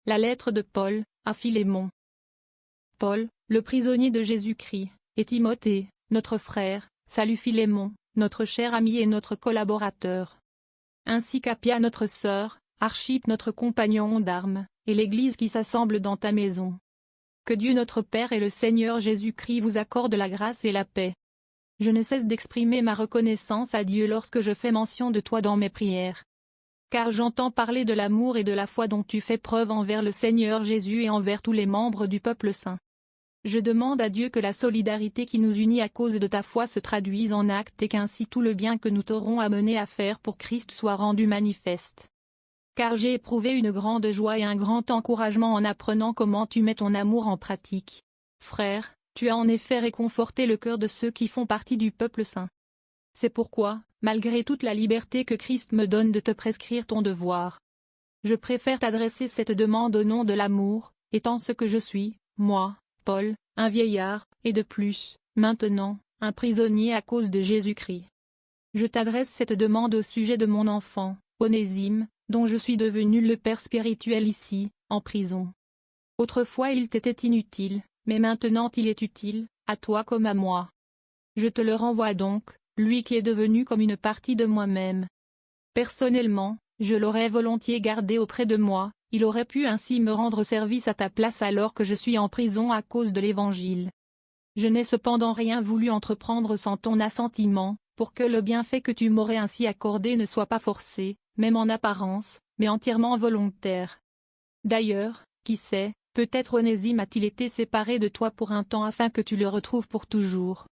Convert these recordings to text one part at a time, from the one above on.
La lettre de Paul, à Philémon. Paul, le prisonnier de Jésus-Christ, et Timothée, notre frère, salue Philémon, notre cher ami et notre collaborateur. Ainsi qu'Appia notre sœur, Archippe notre compagnon d'armes, et l'Église qui s'assemble dans ta maison. Que Dieu notre Père et le Seigneur Jésus-Christ vous accordent la grâce et la paix. Je ne cesse d'exprimer ma reconnaissance à Dieu lorsque je fais mention de toi dans mes prières. Car j'entends parler de l'amour et de la foi dont tu fais preuve envers le Seigneur Jésus et envers tous les membres du peuple saint. Je demande à Dieu que la solidarité qui nous unit à cause de ta foi se traduise en actes et qu'ainsi tout le bien que nous t'aurons amené à faire pour Christ soit rendu manifeste. Car j'ai éprouvé une grande joie et un grand encouragement en apprenant comment tu mets ton amour en pratique. Frère, tu as en effet réconforté le cœur de ceux qui font partie du peuple saint. C'est pourquoi, malgré toute la liberté que Christ me donne de te prescrire ton devoir, je préfère t'adresser cette demande au nom de l'amour, étant ce que je suis, moi, Paul, un vieillard, et de plus, maintenant, un prisonnier à cause de Jésus-Christ. Je t'adresse cette demande au sujet de mon enfant, Onésime, dont je suis devenu le père spirituel ici, en prison. Autrefois il t'était inutile, mais maintenant il est utile, à toi comme à moi. Je te le renvoie donc, lui qui est devenu comme une partie de moi-même. Personnellement, je l'aurais volontiers gardé auprès de moi, il aurait pu ainsi me rendre service à ta place alors que je suis en prison à cause de l'Évangile. Je n'ai cependant rien voulu entreprendre sans ton assentiment, pour que le bienfait que tu m'aurais ainsi accordé ne soit pas forcé, même en apparence, mais entièrement volontaire. D'ailleurs, qui sait, peut-être Onésime a-t-il été séparé de toi pour un temps afin que tu le retrouves pour toujours.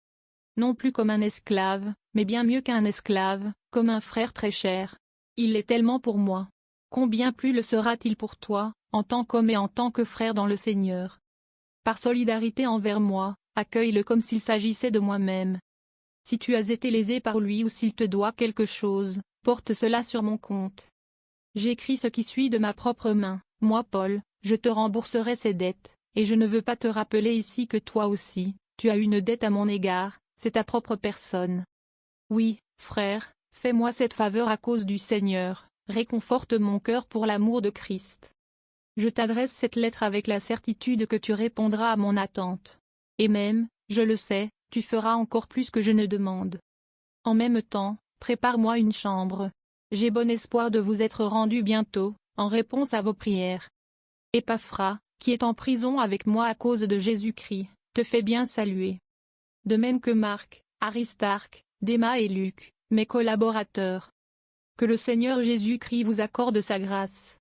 Non plus comme un esclave, mais bien mieux qu'un esclave, comme un frère très cher. Il l'est tellement pour moi. Combien plus le sera-t-il pour toi, en tant qu'homme et en tant que frère dans le Seigneur. Par solidarité envers moi, accueille-le comme s'il s'agissait de moi-même. Si tu as été lésé par lui ou s'il te doit quelque chose, porte cela sur mon compte. J'écris ce qui suit de ma propre main, moi Paul, je te rembourserai ces dettes, et je ne veux pas te rappeler ici que toi aussi, tu as une dette à mon égard, c'est ta propre personne. Oui, frère, fais-moi cette faveur à cause du Seigneur, réconforte mon cœur pour l'amour de Christ. Je t'adresse cette lettre avec la certitude que tu répondras à mon attente. Et même, je le sais, tu feras encore plus que je ne demande. En même temps, prépare-moi une chambre. J'ai bon espoir de vous être rendu bientôt, en réponse à vos prières. Épaphras, qui est en prison avec moi à cause de Jésus-Christ, te fait bien saluer. De même que Marc, Aristarque, Déma et Luc, mes collaborateurs. Que le Seigneur Jésus-Christ vous accorde sa grâce.